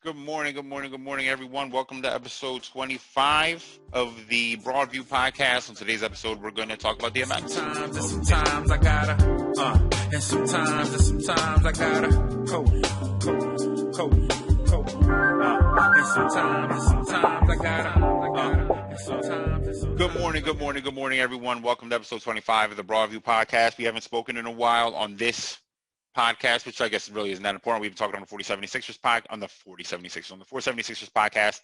Good morning, everyone. Welcome to episode 25 of the Broadview podcast. On today's episode, we're going to talk about DMX. Sometimes I gotta, and sometimes I gotta, and sometimes I gotta, Good morning, everyone. Welcome to episode 25 of the Broadview podcast. We haven't spoken in a while on this podcast, which I guess really isn't that important. We've been talking on the 476ers podcast.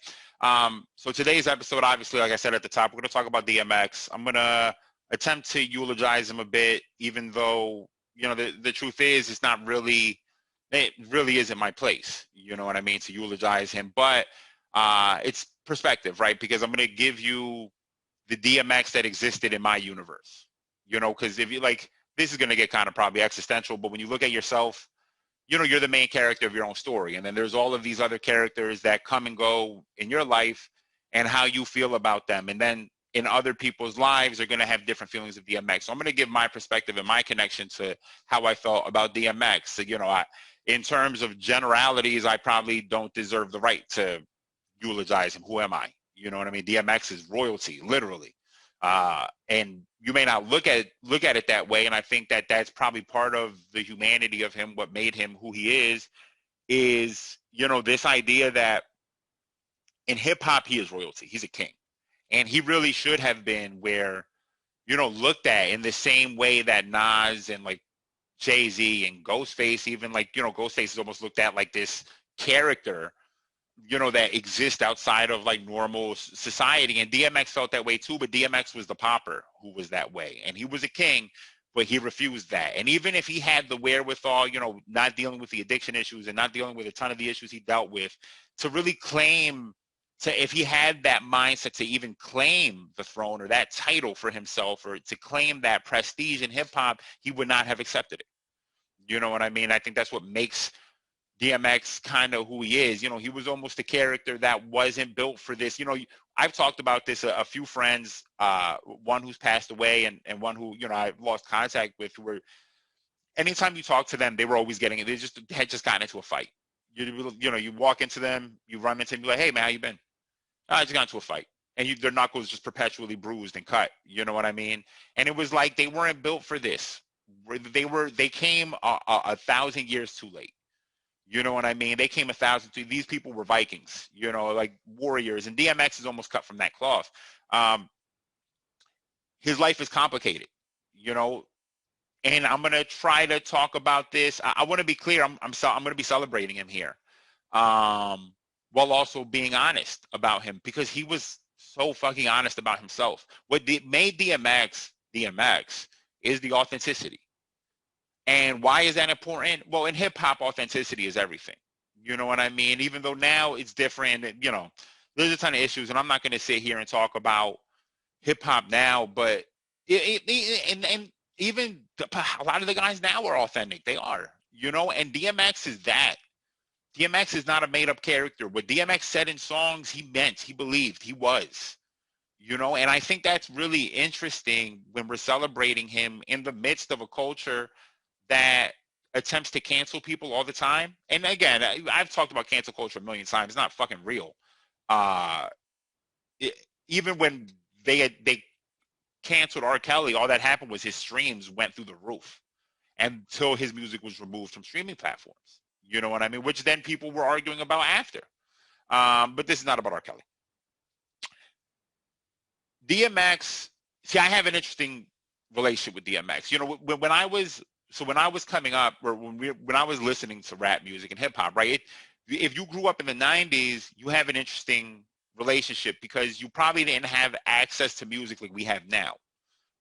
So today's episode, obviously, like I said at the top, we're going to talk about DMX. I'm going to attempt to eulogize him a bit, even though, you know, the truth is, it really isn't my place, you know what I mean, to eulogize him. But it's perspective, right? Because I'm going to give you the DMX that existed in my universe, you know, because if you like, this is going to get kind of probably existential, but when you look at yourself, you know, you're the main character of your own story. And then there's all of these other characters that come and go in your life and how you feel about them. And then in other people's lives are going to have different feelings of DMX. So I'm going to give my perspective and my connection to how I felt about DMX. So, you know, in terms of generalities, I probably don't deserve the right to eulogize him. Who am I? You know what I mean? DMX is royalty, literally. And you may not look at it that way. And I think that that's probably part of the humanity of him. What made him who he is, you know, this idea that in hip hop, he is royalty. He's a king. And he really should have been where, you know, looked at in the same way that Nas and like Jay-Z and Ghostface, even like, you know, Ghostface is almost looked at like this character, you know, that exists outside of like normal society. And DMX felt that way too, but DMX was the pauper who was that way. And he was a king, but he refused that. And even if he had the wherewithal, you know, not dealing with the addiction issues and not dealing with a ton of the issues he dealt with, to really claim, if he had that mindset to even claim the throne or that title for himself, or to claim that prestige in hip hop, he would not have accepted it. You know what I mean? I think that's what makes DMX kind of who he is. You know, he was almost a character that wasn't built for this. You know, I've talked about this, a few friends, one who's passed away and one who, you know, I've lost contact with, who were, anytime you talk to them, they were always getting it. They had just gotten into a fight. You know, you walk into them, you run into them, you're like, hey man, how you been? I just got into a fight. And their knuckles just perpetually bruised and cut. You know what I mean? And it was like, they weren't built for this. They came 1,000 years too late. You know what I mean? They came 1,000 to, these people were Vikings, you know, like warriors, and DMX is almost cut from that cloth. His life is complicated, you know, and I'm going to try to talk about this. I want to be clear. I'm going to be celebrating him here, while also being honest about him, because he was so fucking honest about himself. What made DMX is the authenticity. And why is that important? Well, in hip hop, authenticity is everything. You know what I mean? Even though now it's different, you know, there's a ton of issues, and I'm not going to sit here and talk about hip hop now, but and even a lot of the guys now are authentic. They are, you know, and DMX is that. DMX is not a made up character. What DMX said in songs, he meant, he believed, he was, you know, and I think that's really interesting when we're celebrating him in the midst of a culture that attempts to cancel people all the time. And again, I've talked about cancel culture a million times. It's not fucking real. Even when they canceled R. Kelly, all that happened was his streams went through the roof until his music was removed from streaming platforms. You know what I mean? Which then people were arguing about after. But this is not about R. Kelly. DMX, see, I have an interesting relationship with DMX. You know, when I was coming up, or when I was listening to rap music and hip hop, right? If you grew up in the 90s, you have an interesting relationship because you probably didn't have access to music like we have now.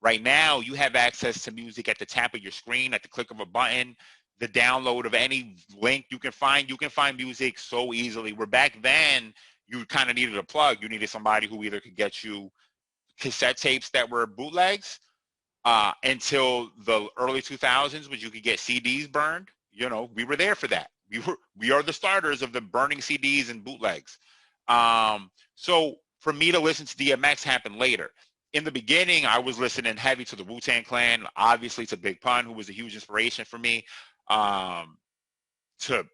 Right now, you have access to music at the tap of your screen, at the click of a button, the download of any link you can find music so easily. Where back then, you kind of needed a plug. You needed somebody who either could get you cassette tapes that were bootlegs, until the early 2000s, when you could get CDs burned. You know, we were there for that. We are the starters of the burning CDs and bootlegs. So for me to listen to DMX happened later. In the beginning, I was listening heavy to the Wu-Tang Clan, obviously to Big Pun, who was a huge inspiration for me, to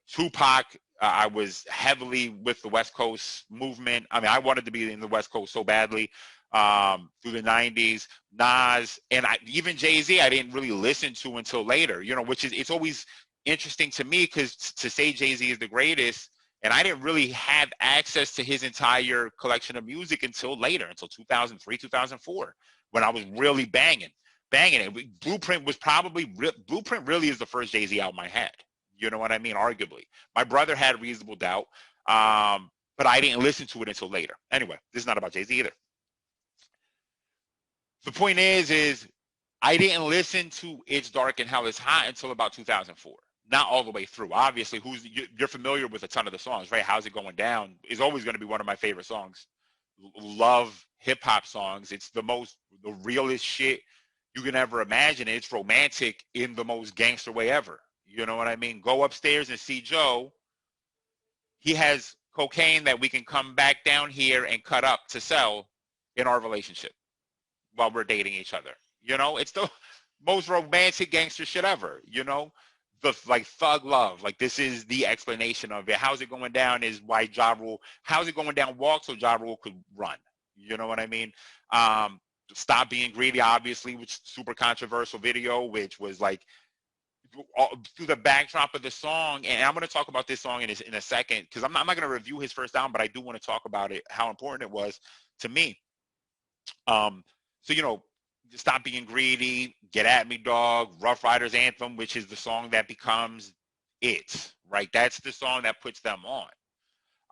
Tupac, I was heavily with the West Coast movement. I mean, I wanted to be in the West Coast so badly through the 90s. Nas, and even Jay-Z, I didn't really listen to until later, you know, which is, it's always interesting to me because to say Jay-Z is the greatest, and I didn't really have access to his entire collection of music until later, until 2003, 2004, when I was really banging it. Blueprint was probably, Blueprint really is the first Jay-Z album I had. You know what I mean? Arguably. My brother had Reasonable Doubt, but I didn't listen to it until later. Anyway, this is not about Jay-Z either. The point is I didn't listen to It's Dark and Hell is Hot until about 2004. Not all the way through. Obviously, you're familiar with a ton of the songs, right? How's It Going Down is always going to be one of my favorite songs. Love hip-hop songs. It's the realest shit you can ever imagine. It's romantic in the most gangster way ever. You know what I mean? Go upstairs and see Joe. He has cocaine that we can come back down here and cut up to sell in our relationship while we're dating each other. You know, it's the most romantic gangster shit ever, you know? The like thug love. Like this is the explanation of it. How's It Going Down is why Ja Rule, how's it going down walk so Ja Rule could run. You know what I mean? Stop Being Greedy, obviously, which super controversial video, which was like through the backdrop of the song, and I'm going to talk about this song in a second because I'm not going to review his first album, but I do want to talk about it, how important it was to me. So, you know, Stop Being Greedy, Get At Me Dog, Rough Riders Anthem, which is the song that becomes it, right? That's the song that puts them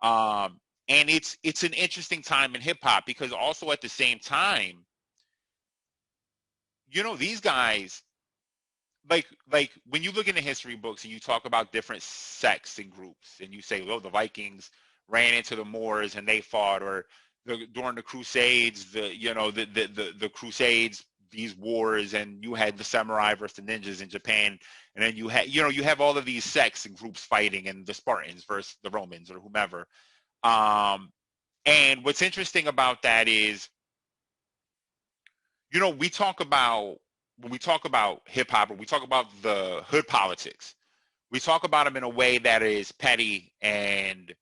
on. And it's an interesting time in hip hop because also at the same time, you know, these guys, like when you look into history books and you talk about different sects and groups and you say, well, the Vikings ran into the Moors and they fought, or during the Crusades, the Crusades, these wars, and you had the samurai versus the ninjas in Japan, and then you have all of these sects and groups fighting, and the Spartans versus the Romans or whomever. And what's interesting about that is, you know, when we talk about hip hop, or we talk about the hood politics, we talk about them in a way that is petty and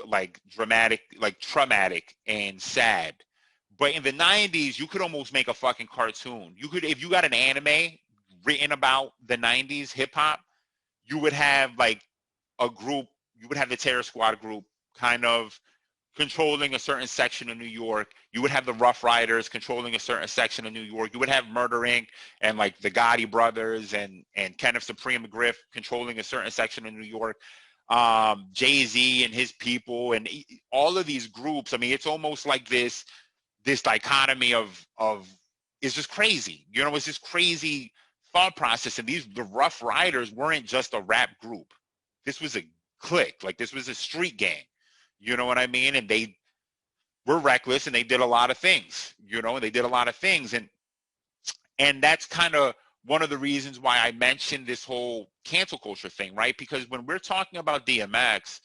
like dramatic, like traumatic and sad. But in the 90s, you could almost make a fucking cartoon. You could, if you got an anime written about the 90s hip hop, you would have like a group, you would have the Terror Squad group kind of controlling a certain section of New York. You would have the Rough Riders controlling a certain section of New York. You would have Murder Inc. and like the Gotti brothers and Kenneth Supreme McGriff controlling a certain section of New York. Jay-Z and his people and all of these groups. I mean, it's almost like this dichotomy of it's just crazy. You know, it's this crazy thought process. And the Rough Riders weren't just a rap group. This was a clique. Like this was a street gang. You know what I mean? And they were reckless and they did a lot of things, you know, and they did a lot of things. And that's kind of one of the reasons why I mentioned this whole cancel culture thing, right? Because when we're talking about DMX,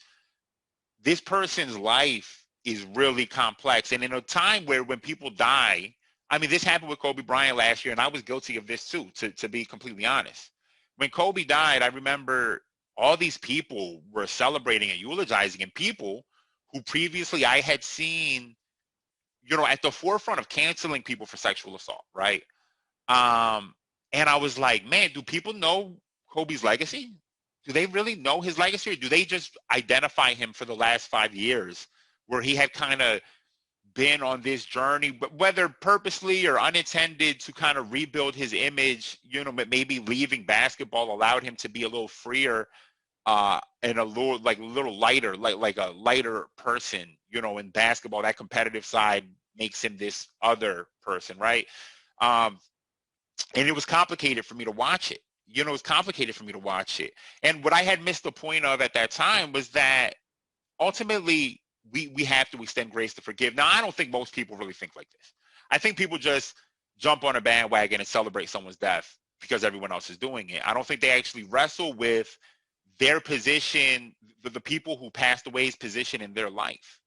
this person's life is really complex. And in a time where when people die, I mean, this happened with Kobe Bryant last year, and I was guilty of this too, to be completely honest. When Kobe died, I remember all these people were celebrating and eulogizing, and people who previously I had seen, you know, at the forefront of canceling people for sexual assault, right? And I was like, man, do people know Kobe's legacy? Do they really know his legacy, or do they just identify him for the last 5 years where he had kind of been on this journey, but whether purposely or unintended, to kind of rebuild his image, you know, but maybe leaving basketball allowed him to be a little freer and a little lighter, like a lighter person, you know, in basketball. That competitive side makes him this other person, right? And it was complicated for me to watch it. You know, it was complicated for me to watch it. And what I had missed the point of at that time was that ultimately we have to extend grace to forgive. Now, I don't think most people really think like this. I think people just jump on a bandwagon and celebrate someone's death because everyone else is doing it. I don't think they actually wrestle with their position, the people who passed away's position in their life.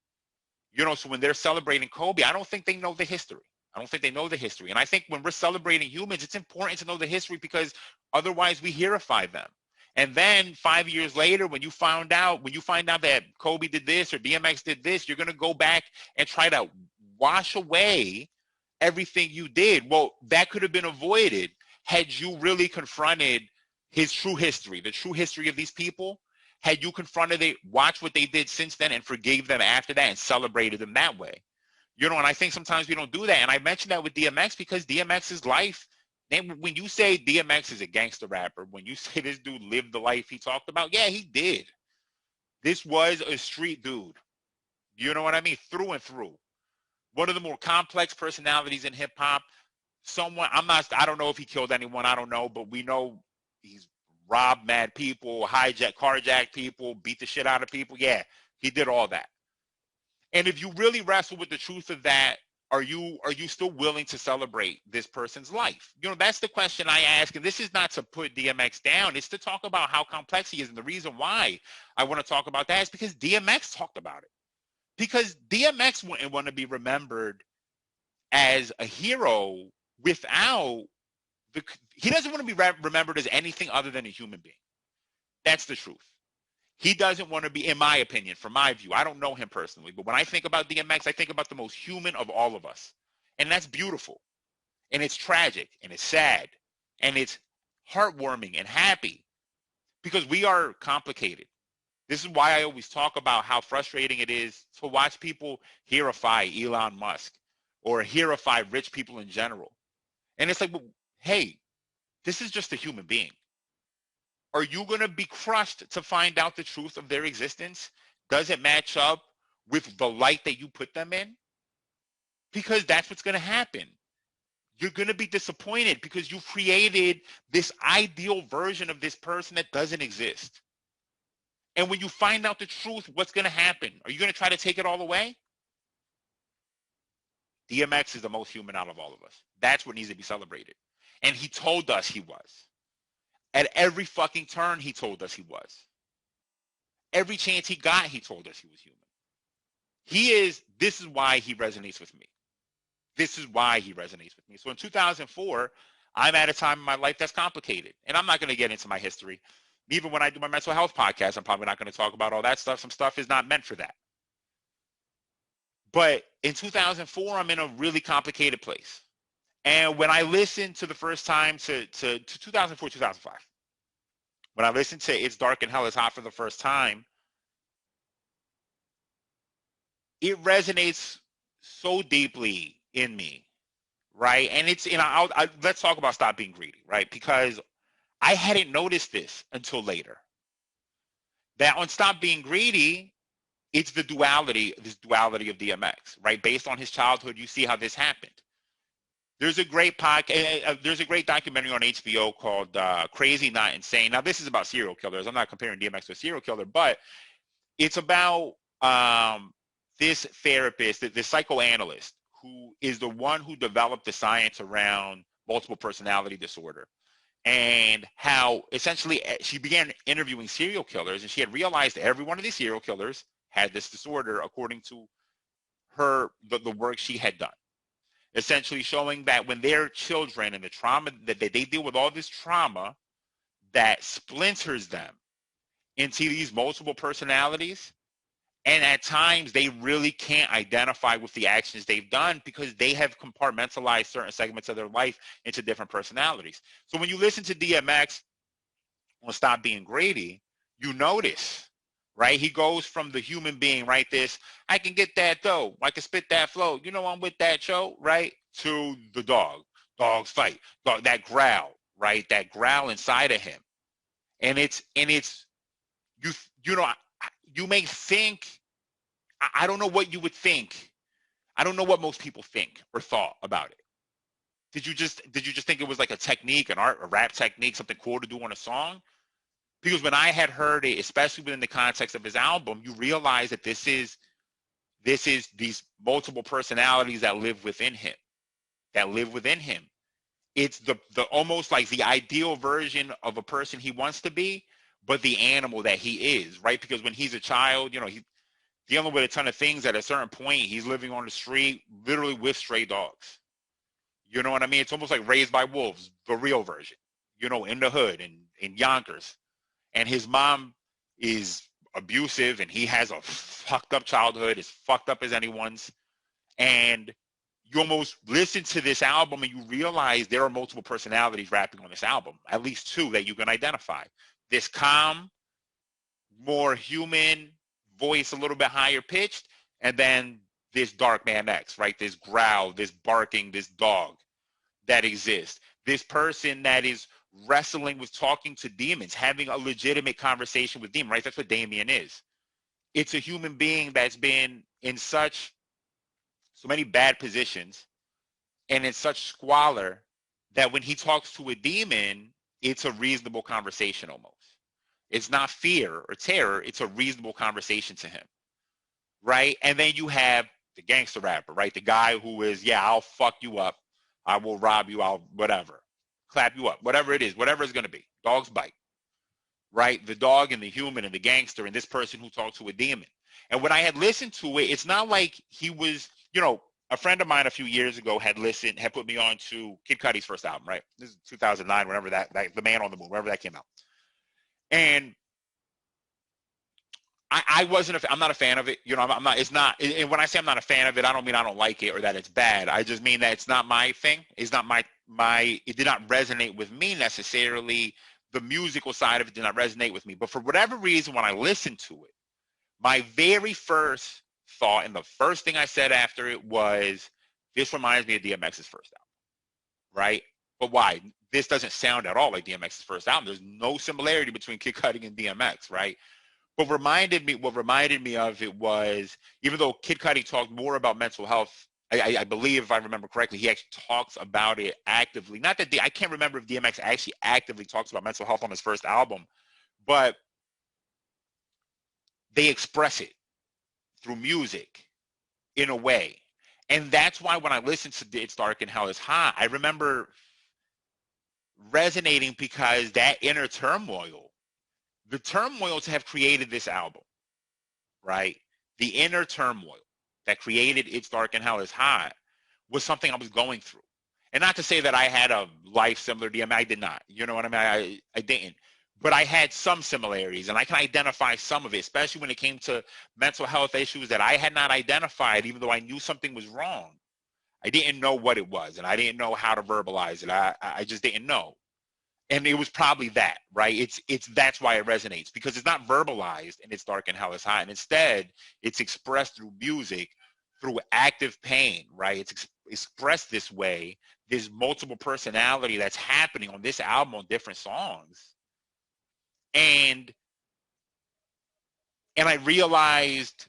You know, so when they're celebrating Kobe, I don't think they know the history. I don't think they know the history. And I think when we're celebrating humans, it's important to know the history because otherwise we hearify them. And then 5 years later, when you find out that Kobe did this or DMX did this, you're going to go back and try to wash away everything you did. Well, that could have been avoided had you really confronted his true history, the true history of these people. Had you confronted it, watched what they did since then, and forgave them after that and celebrated them that way. You know, and I think sometimes we don't do that. And I mentioned that with DMX because DMX's life, when you say DMX is a gangster rapper, when you say this dude lived the life he talked about, yeah, he did. This was a street dude. You know what I mean? Through and through. One of the more complex personalities in hip hop. I don't know if he killed anyone. I don't know, but we know he's robbed mad people, carjacked people, beat the shit out of people. Yeah, he did all that. And if you really wrestle with the truth of that, are you still willing to celebrate this person's life? You know, that's the question I ask. And this is not to put DMX down. It's to talk about how complex he is. And the reason why I want to talk about that is because DMX talked about it. Because DMX wouldn't want to be remembered as a hero without he doesn't want to be remembered as anything other than a human being. That's the truth. He doesn't want to be, in my opinion, from my view. I don't know him personally, but when I think about DMX, I think about the most human of all of us. And that's beautiful. And it's tragic, and it's sad, and it's heartwarming and happy because we are complicated. This is why I always talk about how frustrating it is to watch people heroify Elon Musk or heroify rich people in general. And it's like, well, hey, this is just a human being. Are you going to be crushed to find out the truth of their existence? Does it match up with the light that you put them in? Because that's what's going to happen. You're going to be disappointed because you created this ideal version of this person that doesn't exist. And when you find out the truth, what's going to happen? Are you going to try to take it all away? DMX is the most human out of all of us. That's what needs to be celebrated. And he told us he was. At every fucking turn, he told us he was. Every chance he got, he told us he was human. This is why he resonates with me. This is why he resonates with me. So in 2004, I'm at a time in my life that's complicated. And I'm not going to get into my history. Even when I do my mental health podcast, I'm probably not going to talk about all that stuff. Some stuff is not meant for that. But in 2004, I'm in a really complicated place. And when I listened to the first time to 2004, 2005, when I listened to It's Dark and Hell is Hot for the first time, it resonates so deeply in me, right? And it's, let's talk about Stop Being Greedy, right? Because I hadn't noticed this until later. That on Stop Being Greedy, it's this duality of DMX, right? Based on his childhood, you see how this happened. There's a great there's a great documentary on HBO called Crazy Not Insane. Now, this is about serial killers. I'm not comparing DMX to a serial killer, but it's about this therapist, this psychoanalyst, who is the one who developed the science around multiple personality disorder, and how essentially she began interviewing serial killers, and she had realized that every one of these serial killers had this disorder according to the work she had done. Essentially showing that when they're children and the trauma that they deal with, all this trauma that splinters them into these multiple personalities, and at times they really can't identify with the actions they've done because they have compartmentalized certain segments of their life into different personalities. So when you listen to DMX on Stop Being Greedy, you notice, right? He goes from the human being, right? I can get that dough. I can spit that flow. You know, I'm with that show, right? To the dog. Dogs fight. Dog, that growl, right? That growl inside of him. And it's you know, you may think, I don't know what you would think. I don't know what most people think or thought about it. Did you just think it was like a technique, a rap technique, something cool to do on a song? Because when I had heard it, especially within the context of his album, you realize that this is these multiple personalities that live within him. It's the almost like the ideal version of a person he wants to be, but the animal that he is, right? Because when he's a child, you know, he's dealing with a ton of things. At a certain point, he's living on the street, literally with stray dogs. You know what I mean? It's almost like Raised by Wolves, the real version, you know, in the hood and in Yonkers. and his mom is abusive, and he has a fucked up childhood, as fucked up as anyone's. And you almost listen to this album and you realize there are multiple personalities rapping on this album, at least two that you can identify. This calm, more human voice, a little bit higher pitched, and then this Dark Man X, right? This growl, this barking, this dog that exists. This person that is wrestling with talking to demons, having a legitimate conversation with demons, right? That's what Damien is. It's a human being that's been in so many bad positions and in such squalor that when he talks to a demon, it's a reasonable conversation almost. It's not fear or terror. It's a reasonable conversation to him, right? And then you have the gangster rapper, right? The guy who is, yeah, I'll fuck you up. I will rob you. I'll whatever. Clap you up. Whatever it is. Whatever it's going to be. Dogs bite, right? The dog and the human and the gangster and this person who talks to a demon. And when I had listened to it, it's not like he was, you know, a friend of mine a few years ago had put me on to Kid Cudi's first album, right? This is 2009, whenever that The Man on the Moon, whenever that came out. And I'm not a fan of it. You know, I'm not, it's not, and when I say I'm not a fan of it, I don't mean I don't like it or that it's bad. I just mean that it's not my thing. It's not it did not resonate with me necessarily. The musical side of it did not resonate with me. But for whatever reason, when I listened to it, my very first thought and the first thing I said after it was, this reminds me of DMX's first album, right? But why? This doesn't sound at all like DMX's first album. There's no similarity between Kid Cudi and DMX, right? But what reminded me of it was, even though Kid Cudi talked more about mental health, I believe, if I remember correctly, he actually talks about it actively. Not that I can't remember if DMX actually actively talks about mental health on his first album, but they express it through music in a way. And that's why when I listened to It's Dark and Hell is Hot, I remember resonating because that inner turmoil, the turmoil to have created this album, right? The inner turmoil that created It's Dark and Hell is Hot was something I was going through. And not to say that I had a life similar to DMX. I did not. You know what I mean? I didn't. But I had some similarities, and I can identify some of it, especially when it came to mental health issues that I had not identified, even though I knew something was wrong. I didn't know what it was, and I didn't know how to verbalize it. I just didn't know. And it was probably that, right? That's why it resonates, because it's not verbalized and It's Dark and Hell is Hot. And instead, it's expressed through music, through active pain, right? It's expressed this way. There's multiple personality that's happening on this album on different songs. And I realized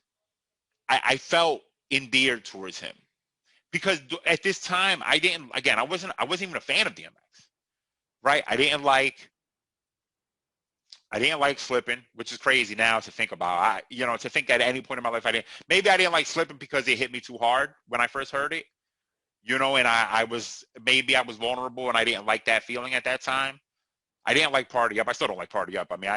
I felt endeared towards him, because at this time I wasn't even a fan of DMX, right? I didn't like Slippin', which is crazy now to think about. To think at any point in my life I didn't like Slippin' because it hit me too hard when I first heard it, and I was vulnerable and I didn't like that feeling at that time. I didn't like Party Up. I still don't like Party Up. I mean,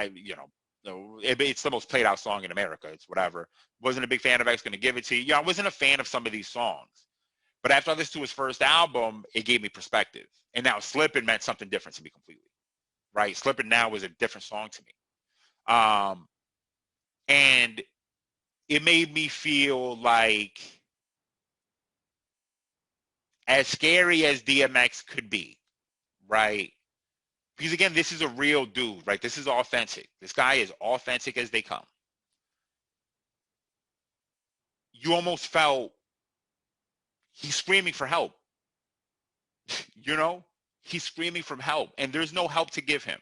it's the most played out song in America. It's whatever. Wasn't a big fan of X Gonna Give It To You. I wasn't a fan of some of these songs. But after I listened to his first album, it gave me perspective. And now Slippin' meant something different to me completely, right? Slippin' now was a different song to me. And it made me feel like, as scary as DMX could be, right? Because again, this is a real dude, right? This is authentic. This guy is authentic as they come. You almost felt he's screaming for help. He's screaming for help, and there's no help to give him,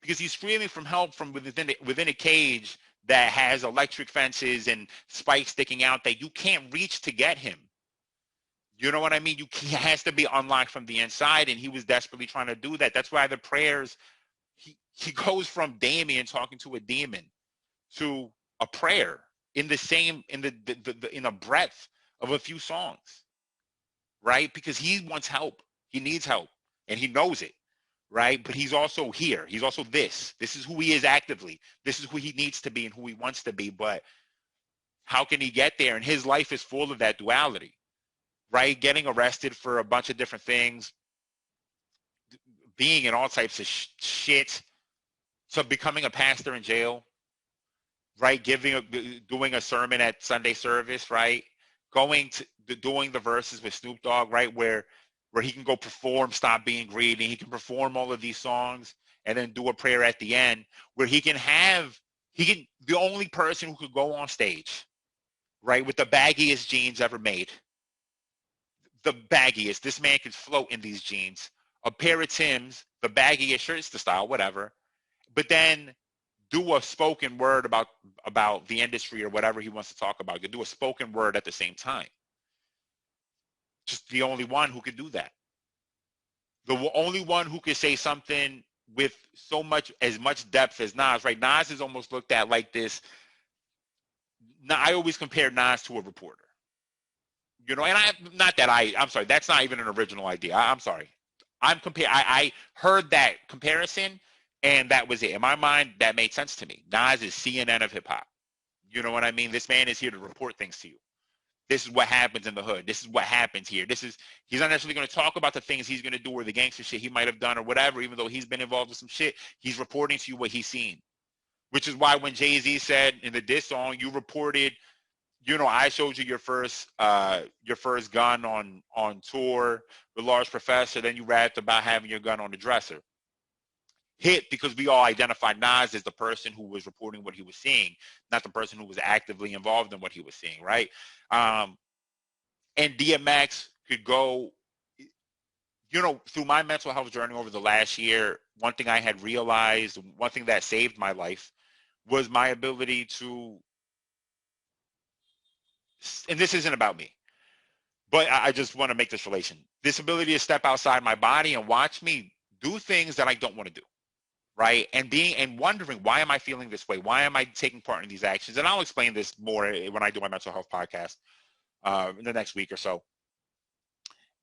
because he's screaming from help from within a cage that has electric fences and spikes sticking out that you can't reach to get him. You know what I mean? He has to be unlocked from the inside, and he was desperately trying to do that. That's why the prayers, he goes from Damien talking to a demon to a prayer in the breadth of a few songs, right? Because he wants help. He needs help, and he knows it, right? But he's also here. He's also this. This is who he is actively. This is who he needs to be and who he wants to be. But how can he get there? And his life is full of that duality. Right? Getting arrested for a bunch of different things, being in all types of shit, to becoming a pastor in jail, right? Doing a sermon at Sunday service, right? Going to doing the verses with Snoop Dogg, right? Where he can go perform "Stop Being Greedy." He can perform all of these songs and then do a prayer at the end, where the only person who could go on stage, right, with the baggiest jeans ever made, the baggiest. This man could float in these jeans, a pair of Timbs, the baggiest shirts, the style, whatever. But then do a spoken word about the industry or whatever he wants to talk about. You do a spoken word at the same time. Just the only one who could do that. The only one who could say something with as much depth as Nas, right? Nas is almost looked at like this. I always compare Nas to a reporter. And I'm sorry, that's not even an original idea. I'm sorry. I heard that comparison, and that was it. In my mind, that made sense to me. Nas is CNN of hip hop. You know what I mean? This man is here to report things to you. This is what happens in the hood. This is what happens here. He's not necessarily going to talk about the things he's going to do or the gangster shit he might have done or whatever, even though he's been involved with some shit. He's reporting to you what he's seen, which is why when Jay-Z said in the diss song, you reported, I showed you your first gun on tour with Large Professor, then you rapped about having your gun on the dresser. Hit because we all identified Nas as the person who was reporting what he was seeing, not the person who was actively involved in what he was seeing, right? And DMX could go, through my mental health journey over the last year, one thing I had realized, one thing that saved my life was my ability to, and this isn't about me, but I just want to make this relation, this ability to step outside my body and watch me do things that I don't want to do. Right. And wondering, why am I feeling this way? Why am I taking part in these actions? And I'll explain this more when I do my mental health podcast in the next week or so.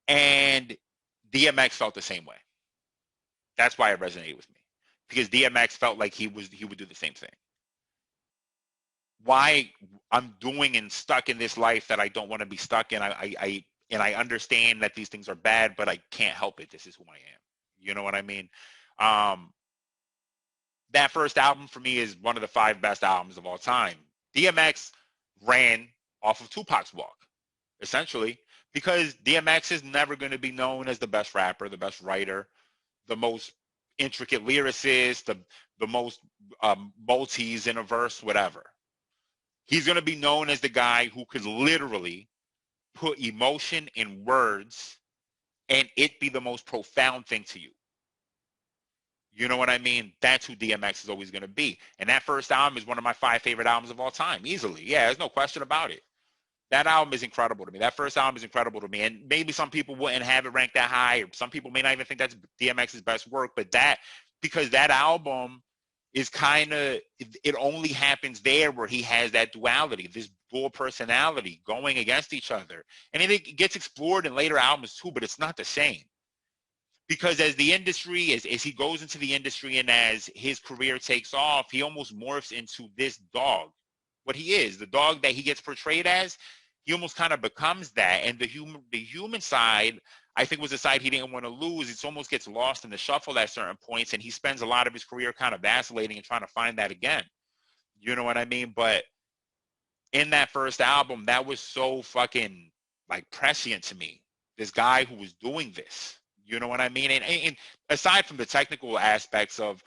And DMX felt the same way. That's why it resonated with me, because DMX felt like he would do the same thing. Why I'm doing and stuck in this life that I don't want to be stuck in. I understand that these things are bad, but I can't help it. This is who I am. You know what I mean? That first album for me is one of the 5 best albums of all time. DMX ran off of Tupac's Walk, essentially, because DMX is never going to be known as the best rapper, the best writer, the most intricate lyricist, the most multis in a verse, whatever. He's going to be known as the guy who could literally put emotion in words and it be the most profound thing to you. You know what I mean? That's who DMX is always going to be. And that first album is one of my 5 favorite albums of all time, easily. Yeah, there's no question about it. That album is incredible to me. That first album is incredible to me. And maybe some people wouldn't have it ranked that high, or some people may not even think that's DMX's best work, but because that album is it only happens there where he has that duality, this dual personality going against each other. And it gets explored in later albums too, but it's not the same. Because as the industry, as he goes into the industry and as his career takes off, he almost morphs into this dog. What he is, the dog that he gets portrayed as, he almost kind of becomes that. And the human side, I think, was the side he didn't want to lose. It almost gets lost in the shuffle at certain points, and he spends a lot of his career kind of vacillating and trying to find that again. You know what I mean? But in that first album, that was so fucking like prescient to me. This guy who was doing this. You know what I mean? And aside from the technical aspects of,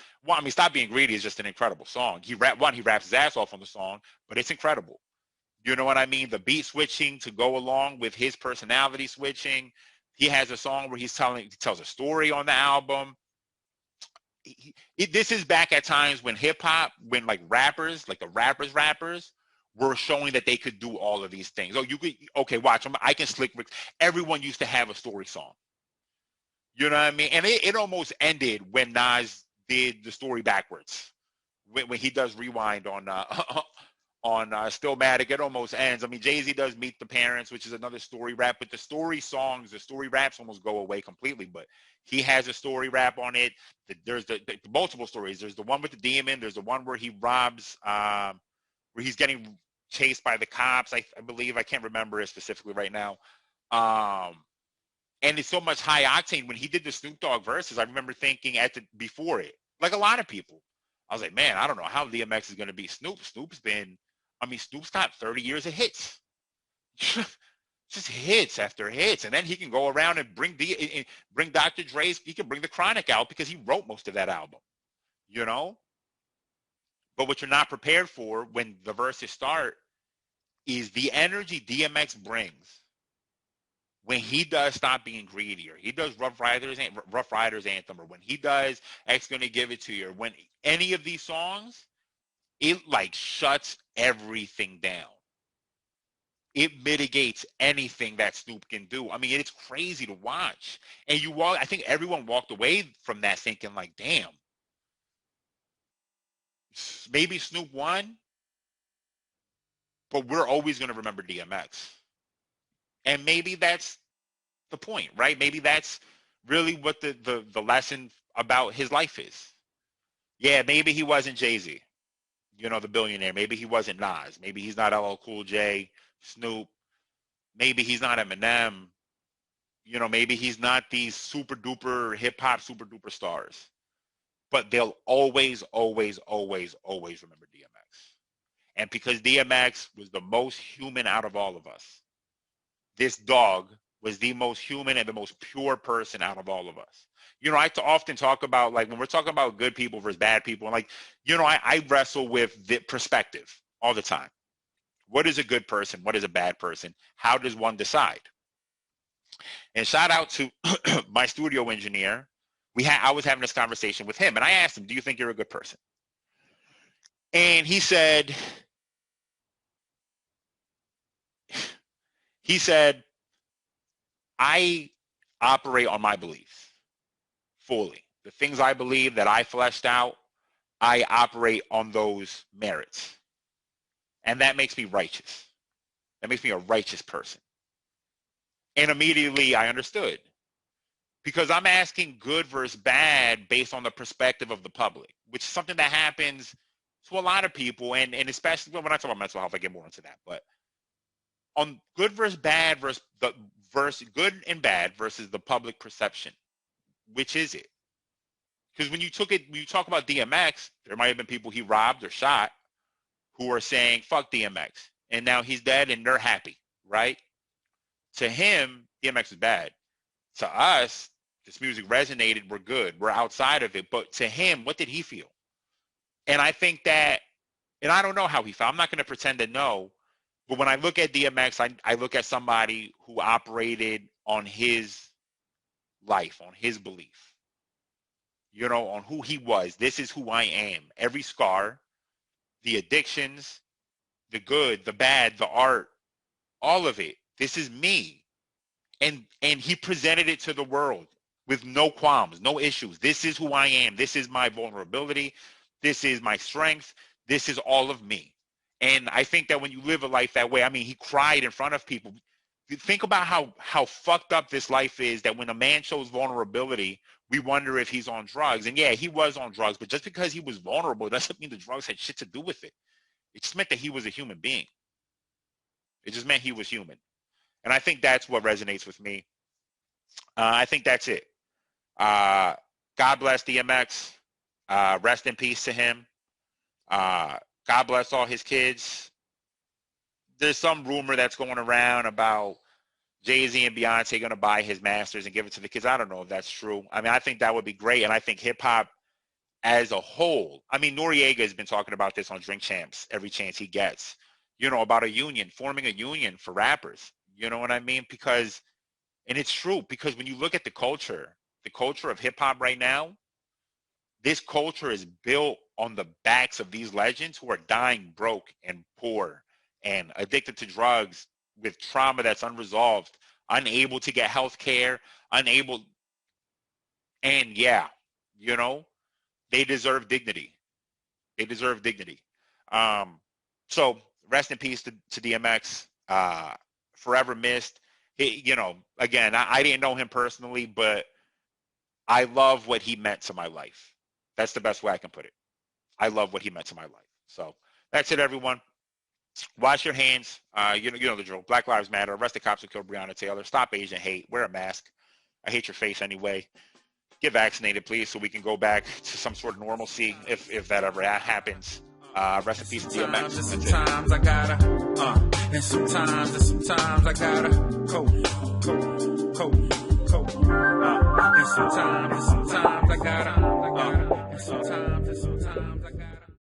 Stop Being Greedy is just an incredible song. He raps his ass off on the song, but it's incredible. You know what I mean? The beat switching to go along with his personality switching. He has a song where he tells a story on the album. This is back at times when hip hop, when like rappers, like the rappers were showing that they could do all of these things. Watch, I can slick Rick. Everyone used to have a story song. You know what I mean? And it almost ended when Nas did the story backwards. When he does Rewind on Stillmatic, it almost ends. I mean, Jay-Z does Meet the Parents, which is another story rap, but the story raps almost go away completely. But he has a story rap on it. There's the multiple stories. There's the one with the demon. There's the one where he robs, where he's getting chased by the cops, I believe. I can't remember it specifically right now. And it's so much high octane. When he did the Snoop Dogg verses, I remember thinking before it, like a lot of people, I was like, man, I don't know how DMX is going to be Snoop. Snoop's got 30 years of hits. Just hits after hits. And then he can go around and bring Dr. Dre's, he can bring the Chronic out because he wrote most of that album, you know? But what you're not prepared for when the verses start is the energy DMX brings when he does Stop Being Greedy, or he does Rough Riders Anthem, or when he does X Gonna Give It to You, or when any of these songs, it like shuts everything down. It mitigates anything that Snoop can do. I mean, it's crazy to watch. And I think everyone walked away from that thinking like, damn, maybe Snoop won, but we're always going to remember DMX. And maybe that's the point, right? Maybe that's really what the lesson about his life is. Yeah, maybe he wasn't Jay-Z, the billionaire. Maybe he wasn't Nas. Maybe he's not LL Cool J, Snoop. Maybe he's not Eminem. Maybe he's not these super duper hip hop super duper stars. But they'll always, always, always, always remember DMX. And because DMX was the most human out of all of us, this dog was the most human and the most pure person out of all of us. I often talk about, like, when we're talking about good people versus bad people, and like, I wrestle with the perspective all the time. What is a good person? What is a bad person? How does one decide? And shout out to my studio engineer. I was having this conversation with him, and I asked him, do you think you're a good person? And he said, I operate on my beliefs fully. The things I believe that I fleshed out, I operate on those merits. And that makes me righteous. That makes me a righteous person. And immediately I understood. Because I'm asking good versus bad based on the perspective of the public, which is something that happens to a lot of people. And especially when I talk about mental health, I get more into that. But on good versus bad versus good and bad versus the public perception, which is it? Because when you talk about DMX, there might have been people he robbed or shot who are saying, fuck DMX. And now he's dead and they're happy, right? To him, DMX is bad. To us, this music resonated, we're good. We're outside of it. But to him, what did he feel? And I think that, and I don't know how he felt. I'm not going to pretend to know. But when I look at DMX, I look at somebody who operated on his life, on his belief, on who he was. This is who I am. Every scar, the addictions, the good, the bad, the art, all of it. This is me. And he presented it to the world with no qualms, no issues. This is who I am. This is my vulnerability. This is my strength. This is all of me. And I think that when you live a life that way, I mean, he cried in front of people. Think about how fucked up this life is, that when a man shows vulnerability, we wonder if he's on drugs. And yeah, he was on drugs, but just because he was vulnerable doesn't mean the drugs had shit to do with it. It just meant that he was a human being. It just meant he was human. And I think that's what resonates with me. I think that's it. God bless DMX. Rest in peace to him. God bless all his kids. There's some rumor that's going around about Jay-Z and Beyonce going to buy his masters and give it to the kids. I don't know if that's true. I mean, I think that would be great. And I think hip-hop as a whole, I mean, Noriega has been talking about this on Drink Champs every chance he gets, about a union, forming a union for rappers. You know what I mean? Because, and it's true, because when you look at the culture of hip-hop right now, this culture is built on the backs of these legends who are dying broke and poor and addicted to drugs with trauma that's unresolved, unable to get health care, unable. And yeah, they deserve dignity. They deserve dignity. So rest in peace to DMX. Forever missed. Again, I didn't know him personally, but I love what he meant to my life. That's the best way I can put it. I love what he meant to my life. So that's it, everyone. Wash your hands. You know the drill. Black Lives Matter. Arrest the cops who killed Breonna Taylor. Stop Asian hate. Wear a mask. I hate your face anyway. get vaccinated, please, so we can go back to some sort of normalcy if that ever happens. Rest in peace, DMX. Sometimes I gotta, and sometimes I gotta, and sometimes